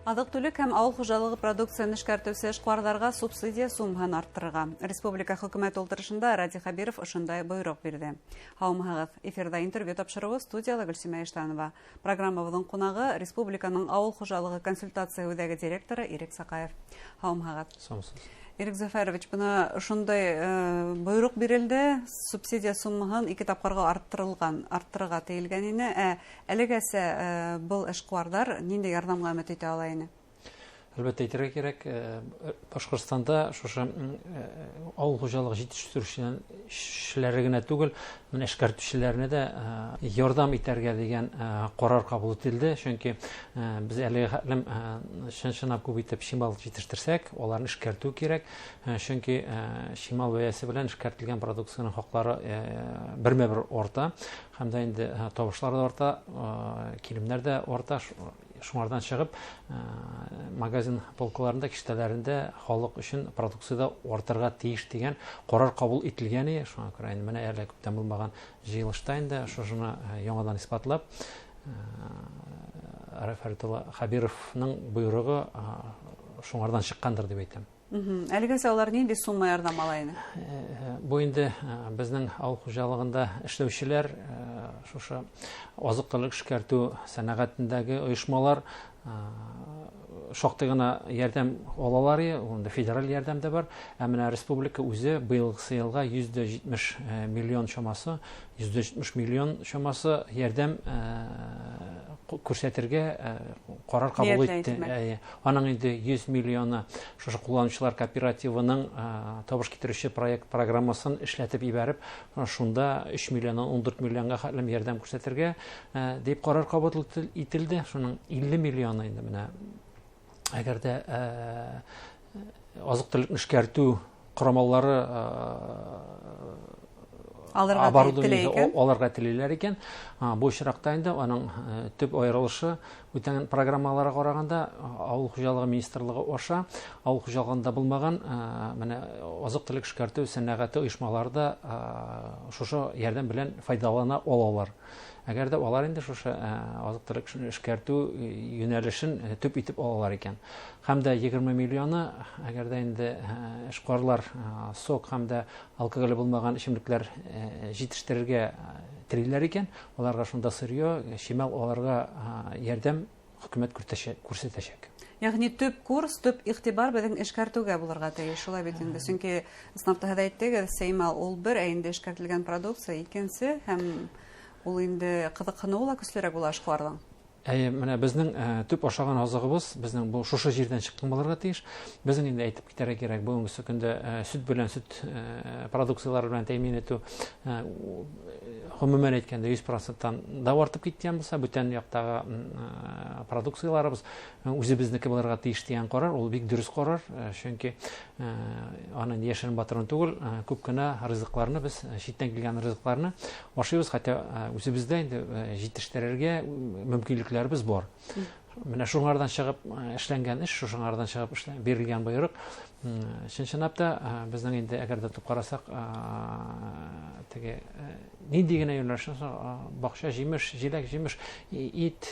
Азык-түлек һәм ауыл хуҗалыгы продукциясын эшкәртүче эшкуарларга субсидия суммасын арттырырга. Республика хөкүмәт утырышында Ради Хабиров ошондай буйрук бирде. Һаумыгыз, эфирда интервью тапшыруы студияда Гөлсимә Иштанова. Программабыздың кунагы республиканың ауыл хуҗалыгы консультация үзәге директоры Ирек Сакаев. Һаумыгыз. Ирек Зафарович, бuna ошондай буйрук бирелде, субсидия суммасын 2 тапкырга арттырырга тыелган ине. Әлегәсә бул эшкуарлар нинди ярдәмгә өмет итә ала ине? Әлбәттә әйтергә кирәк, Башкортстанда шушы авыл хуҗалыгы җитештерүчеләре генә түгел, эшкәртүчеләрне дә ярдәм итәргә дигән карар кабул ителде. Чөнки без әлегә хәтлем чынлап күп итеп шимал җитештерсәк, аларны эшкәртү кирәк. Чөнки шимал бәясе белән эшкәртелгән продукциянең хаклары бермә-бер арта, һәм дә инде табышлар да арта, килемнәр дә арта. Шуңардан чыгып, магазин полкаларында, киштәләрендә халык өчен продукцияда артырга тиеш дигән карар кабул ителгән иде. Шуңа күрә инде менә әле күптән булмаган җыелышта инде шуны яңадан исбатлап, Рафаритулла Хабировның буйругы шуңардан чыккандыр дип әйтәм. Әлегәсә алар нинди сумма ярдәм ала ине? Бу инде безнең авыл хуҗалыгында эшләүчеләр, шушы азык-төлек эшкәртү сәнәгатендәге оешмалар шактый гына ярдәм алалар, унда федераль ярдәм дә бар. Менә республика үзе быелгы елга 170 миллион чамасы, 170 миллион чамасы ярдәм күрсәтергә карар кабул итте. Аның инде 100 миллионы шушы кулланучылар кооперативының табыш китерүче проект программасын эшләтеп ибәреп, шунда 3 миллионнан 14 миллионга хәтлем ярдәм күрсәтергә дип карар кабул ителде. Шуның 50 миллионы инде менә әгәр дә азык-түлекне эшкәртү кораллары аларга телиләр икән. Бу очракта инде аның төп аерылышы үтән программаларга караганда авыл хуҗалыгы министрлыгы аша авыл хуҗалыгында булмаган менә азык-түлек эшкәртү сәнәгате оешмаларда шушы ярдәм белән файдалана алалар. Әгәр дә алар инде шушы азык-түлек эшкәртү юнәлешен төп итеп алалар икән. Һәм дә 20 миллионы әгәр дә инде эшкуарлар сок һәм дә алкоголь булмаган эчемлекләр җитештерергә телиләр икән, аларга шунда сырьё, шимал аларга ярдәм хөкүмәт күрсәтәчәк. Ягъни төп курс, төп игътибар безнең эшкәртүгә булырга тиеш. Шулай бит инде. Чөнки сынафта хәдә әйттегез, сеймал ул бер, инде эшкәртелгән продукция икенче һәм ул инде кызыксыну көчлерәк була эшкуарлар. Менә безнең төп ашаган азыгыбыз, безнең бу шушы җирдән чыккан булырга тиеш. Безнең инде әйтеп китәргә кирәк, бүгенге көндә сөт белән сөт продукциялары белән тәэмин итү гомумән әйткәндә 100%-тан да артып киткән булса, бүтән яктагы продукцияларыбыз үзебезнеке булырга тиеш дигән карар, ул бик дөрес карар, чөнки аның яшерен батырын түгел, күп кенә ризыкларны без читтән килгән ризыкларны ашыйбыз, хәтта үзебездә инде җитештерергә мөмкинлекләребез бар. Менә шуңардан чыгып эшләнгән эш, шуңардан чыгып бирелгән буйрук, чынлап та безнең инде әгәр дә туп карасак, теге нинди генә юнәлеш, бакча җимеш, җиләк җимеш, ит,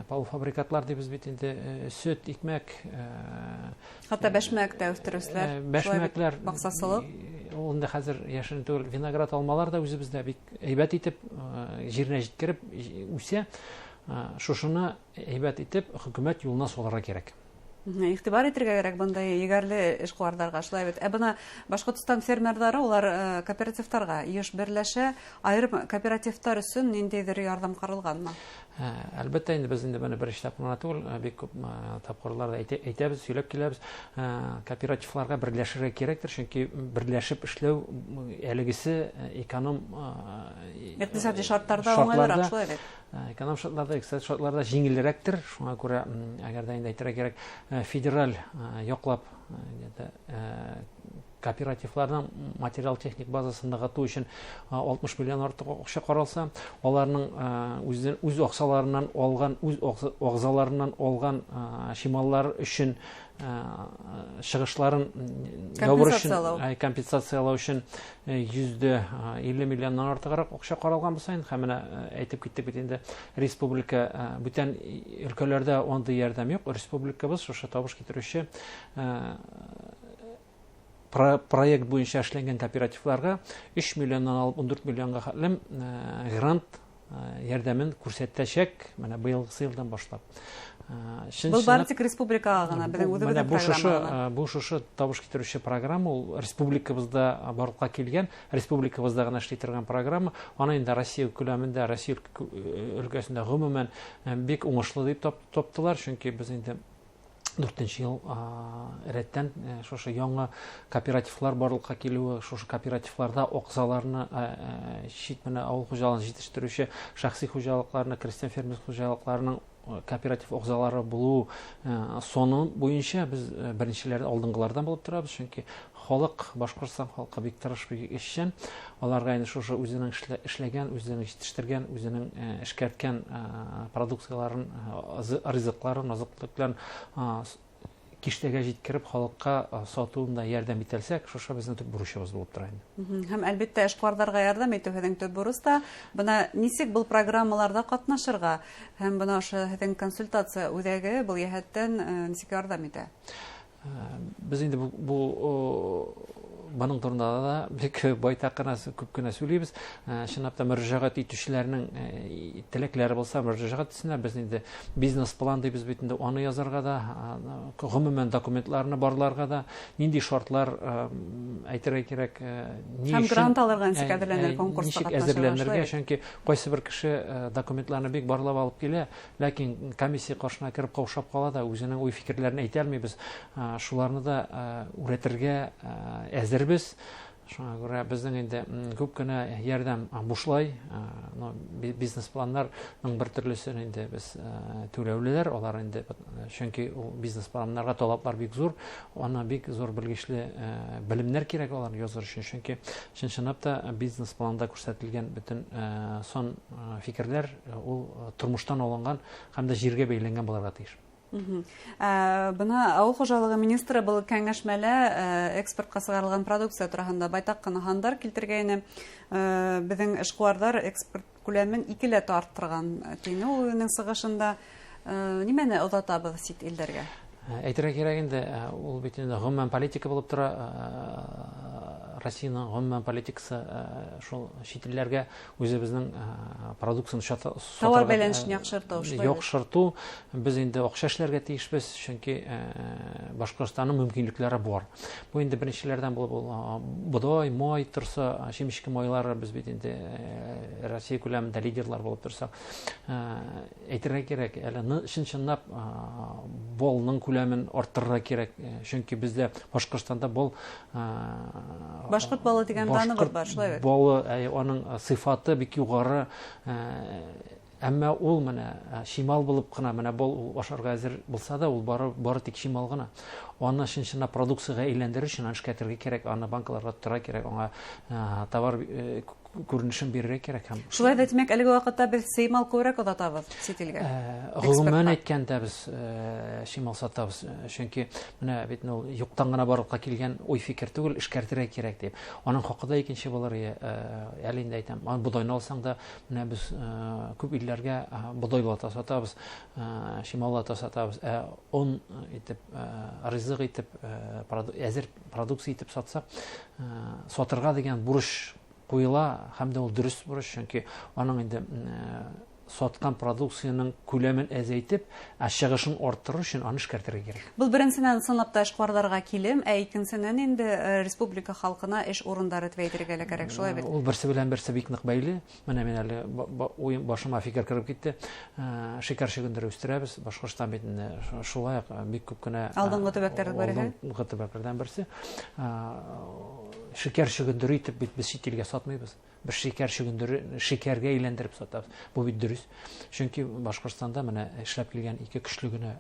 полуфабрикатлар дибез бит инде, сөт, икмәк, хәтта бәшмәк тә үстерүчеләр, бәшмәкләр, баксасылык. Ул инде хәзер яшерен түгел, виноград, алмалар да үзебездә бик әйбәт итеп җиренә җиткереп үсә. Шушыны әйбәт итеп хөкүмәт юлына салырга кирәк. Игътибар итәргә кирәк бундай егәрле эшкуарларга. Шулай бит. Бuna Башкортстан фермерлары улар кооперативларга еш берләшә, айрым кооперативлар өчен ниндидер ярдәм каралганмы? Әлбәттә инде без инде моны бер эшләп кына түгел, бик күп тапкырларда әйтәбез, сөйләп киләбез. Кооперативларга берләшергә кирәктер, чөнки берләшеп эшләү әлегесе эконом икътисади шартларда уңайлырак, шулай бит. Эконом шартларда, икътисади шартларда җиңелрәктер. Шуңа күрә әгәр дә инде әйтергә кирәк, федераль яклап кооперативларның материал техник базасын нығайту үшін 60 миллион артық ақша қаралса, оларның үз ақсаларынан алған, үз ағзаларынан алған шималар үшін шығышларын компенсациялау үшін 150 миллионнан артығырақ ақша қаралған болса, хәміне әйтеп кеттік бит инде республика бүтән өлкәләрдә ондай ярдәм юк. Республикабыз шушы табыш китерүче проект буенча эшләнгән кооперативларга 3 миллионнан алып 14 миллионга хәтлем грант ярдәмен күрсәтәчәк менә быелгы елдан башлап. Бұл бары тик республикага гына, безнең үзебезнең программа. Бу шушы табыш китерүче программа, ул республикабызда барлыкка килгән, республикабызда гына эшли торган программа. Аны инде Россия күләмендә, Россия өлкәсендә гомумән бик уңышлы дип таптылар, чөнки без инде 4-нче ел рәттән шушы яңа кооперативлар барлыкка килүе, шушы кооперативларда акзаларны чит менә авыл хуҗалыгын җитештерүче шәхси хуҗалыкларны, крестьян фермер хуҗалыкларының кооператив акзалары булу соны буенча без беренчеләр алдынгылардан булып торабыз, чөнки халык, Башкортстан халкы бик тырыш эшчән. Аларга инде шушы үзенең эшләгән, үзенең җитештергән, үзенең эшкәрткән продукцияларын, ризыкларын, азык-төлекләрен киштәгә җиткереп халыкка сатуында ярдәм итәлсәк, шушы безнең төп бурычыбыз булып тора инде. Һәм әлбәттә эшкуарларга ярдәм итү һезнең төп бурыч та. Бына ничек бу программаларда катнашырга һәм бына ошо һезнең консультация үзәге бу яһәттән ничек ярдәм итә? Без инде бу Баның турында да бик байтак кына күп кенә сөйлибез. Чынлап та мөрәҗәгать итүчеләрнең теләкләре булса, мөрәҗәгать итсеннәр. Без инде бизнес план дибез бит инде, аны язарга да, гомумән документларны барларга да, нинди шартлар әйтергә кирәк, һәм грант алырга ничек әзерләнер, конкурска катнашырга, әзерләнергә, чөнки кайсы бер кеше документларны бик барлап алып килә, ләкин комиссия каршына кирип каушап кала да, үзенең уй фикерләрен әйтә алмый. Без шуларны да үрәтергә әзер biz. Шуңа күрә безнең инде күп кенә ярдәм бушлай, бизнес планнарның бер төрлесен инде без түләүлеләр, алар инде чөнки бизнес планнарга талаплар бик зур, аны бик зур белгечле белемнәр кирәк аларны языр өчен, чөнки чынлап та бизнес планда күрсәтелгән бөтен сон фикерләр ул тормыштан алынган һәм дә җиргә бәйләнгән булырга тиеш. Бына авыл хуҗалыгы министры был кәңәшмәлә экспортка сыгарылган продукция турында байтак кына хандар килтергәне. Безнең эшкуарлар экспорт күләмен 2 арттырган. Тине уның сыгышында нимәне озатабыз сит илдәргә? Әйтергә кирәк инде, ул бит инде гомумән политика булып тора. Россиянең гомумән политикасы шул чит-илләргә үзебезнең продукцияны товар бәйләнешен яхшырту, без инде акча эшләргә тиешбез, чөнки Башкортстанның мөмкинлекләре бар. Бу инде беренчеләрдән булып бодай, май торса, чимешке майлары без бит инде Россия күләмендә лидерлар булып торса, әйтергә кирәк, әле чынлап болның күләмен арттырырга кирәк, чөнки бездә Башкортстанда бол Башкорт балы дигән даны бар, шулай бит. Балы, аның сыйфаты бик югары, әмма ул менә шимал булып кына, менә бол ашарга әзер булса да, ул бары тик шимал гына. Аны чынлап продукцияга әйләндерү өчен аны эшкәртергә кирәк, аны банкаларга тора кирәк, аңа товар күренешен бирергә кирәк һәм. Шулай да димәк, әлеге вакытта без сыймал күбрәк озатабыз сит илгә. Гомумән әйткәндә без шимал сатабыз, чөнки менә бит ул юктан гына барлыкка килгән уй фикер түгел, эшкәртергә кирәк дип. Аның хакында икенче булыр, әле инде әйтәм, бодайны алсаң да, менә без күп илләргә бодайлата сатабыз, шималлата сатабыз, он итеп, ризык итеп, әзер продукция итеп сатсак, сатырга дигән бурыч куела, һәм дә ул дөрес бурыч, чөнки аның инде саткан продукцияның күләмен әзәйтеп, чыгышын арттыру өчен аны эшкәртергә кирәк. Бу беренчедән санап та эшкуарларга килем, икенчедән инде республика халкына эш урындары тәвәйтергә кирәк, шулай бит. Ул берсе белән берсе бик нык бәйле. Менә мен әле башыма фикер киреп китте. Шикәр чөгендере үстерәбез. Башкортстан бит шулай бик күп кенә алдынгы төбәкләрдә бар иде. Алдынгы төбәкләрдән берсе. шикәр шөгендере итеп бит без чит илгә сатмыйбыз. Без шикәр шөгендере шикәргә әйләндереп сатабыз. Бу бит дөрес. Чөнки Башкортстанда менә эшләп килгән ике көчле генә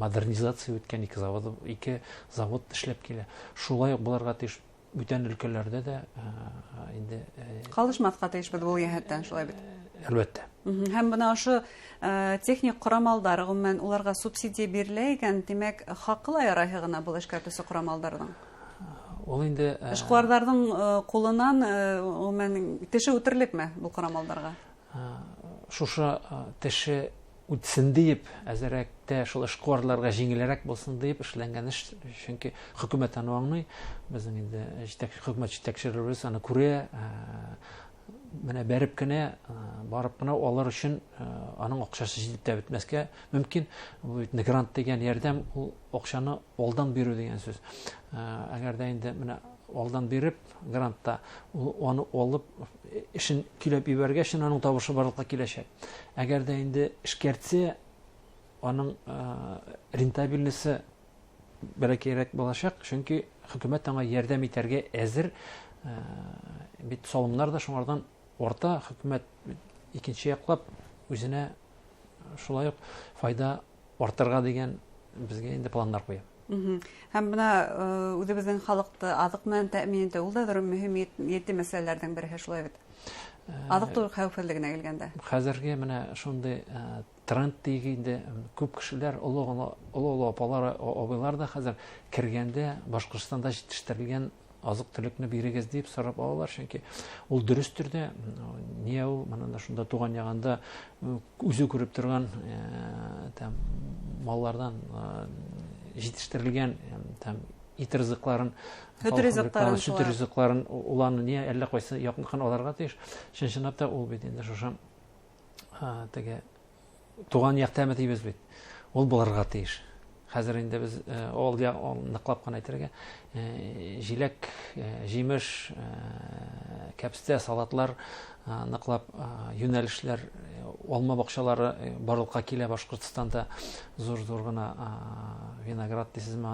модернизация үткән ике завод эшләп килә. Шулай ук буларга тиеш бүтән өлкәләрдә дә инде Калышмаска тиешбез бу яһәттән, шулай бит. Әлбәттә. Һәм бына ошо техник корамалдар, гомумән, уларга субсидия бирелә икән, димәк, хакылы ярайһы гына бу эшкәртүче корамалдарның. Ул инде Эшкуарларның кулынан, гомумән, теше үтерлекме бу корамалдарга? Шушы теше үтсен дип, әзерәктә шул эшкуарларга җиңелрәк булсын дип эшләнгән эш, чөнки хөкүмәт аны аңлый. Безнең инде хөкүмәт җитәкчеләребез аны күрә, менә бәреп кенә барып кына алар өчен аның акчасы җитеп тә бетмәскә мөмкин. Бу грант дигән ярдәм, ул акчаны алдан бирү дигән сүз. Әгәр дә инде менә алдан биреп грантта аны алып эшен көйләп ибәргәч, аның табышы барлыкка киләчәк. Әгәр дә инде эшкәртсә, аның рентабельнесе бәләкәйрәк булачак, чөнки хөкүмәт аңа ярдәм итәргә әзер. Бит салымнар да шуңардан орта, хөкүмәт икенче яклап үзенә шулай ук файда артырга дигән безгә инде планнар куя. Һәм бына үзебезнең халыкты азык белән тәэмин итү, ул да мөһим җитди мәсьәләләрдән бере, шулай бит. Азык-түлек хәвефлегенә килгәндә. Хәзерге менә шундый тренд дигәндә күп кешеләр, олы апалар, абыйлар да хәзер кергәндә Башкортстанда җитештерелгән азык-төлекне бирегез дип сорап алалар, чөнки ул дөрес төрдә, не ул менә шунда туган ягында үзе күреп торган маллардан җитештерелгән ит ризыкларын, süt ризыкларын, уларны не әллә кайсы якын аларга тиеш. Чынлап та ул бит инде шушы теге туган як тәмәт ибез бит. Ул буларга тиеш. Хәзер инде без ныклап кына әйтергә, җиләк, җимеш, кәпсә, салатлар ныклап юнәлешләр, алма бакчалары барлыкка килә Башкортстанда. Зур-зур гына виноград дисезме,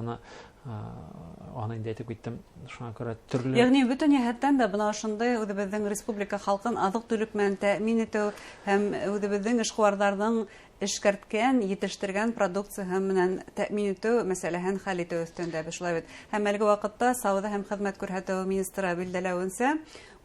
аны инде әйтеп киттем. Шуңа күрә төрле. Ягъни бөтен яһәттән дә бына шундый үзебезнең республика халкын азык-түлек белән тәэмин итү һәм үзебезнең эшкуарларның эшкәрткән, җитештергән продукцияһы белән тәэмин итү мәсьәләһен хәл итү өстендә шулай бит. Һәм әлеге вакытта Сауда һәм хезмәт күрсәтү министры билдәләвенчә,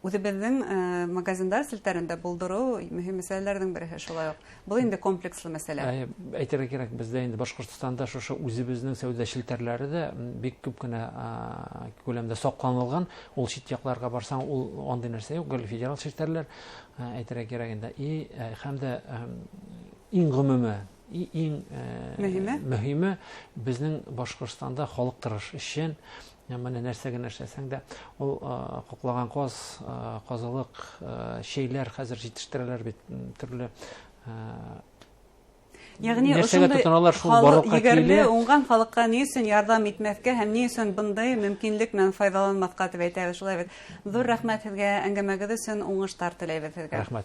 үзебезнең магазиндар селтәрендә булдыру мөһим мәсьәләләрнең бере, шулай ук. Бу инде комплекслы мәсьәлә. Әйтергә кирәк, бездә инде Башкортстанда шушы үзебезнең сәүдә челтәрләре дә бик күп кенә күләмдә сакланылган. Ул чит якларга барсаң, ул андый нәрсә юк, федераль челтәрләр. Әйтергә кирәк инде. Һәм дә иң гомумән, иң мөһиме безнең Башкортстанда халык тырыш өчен, менә нәрсәгә эшләсәң дә, ул куклаган каз, казылык, шәйләр хәзер җитештерәләр бит, төрле. Ягъни егәрле уңган халыкка ни өчен ярдәм итмәскә һәм ни өчен бундай мөмкинлек белән файдаланмаска дип әйтәбез, шулай бит. Зур рәхмәт сезгә, әңгәмәгез өчен уңышлар теләйбез сезгә. Рәхмәт.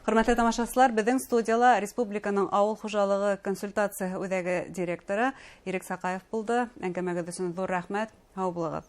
Хөрмәтле тамашачылар, безнең студияла республиканың авыл хуҗалыгы консультация үзәге директоры Ирек Сакаев булды. Әңгәмәгез өчен зур рәхмәт. Һау булыгыз.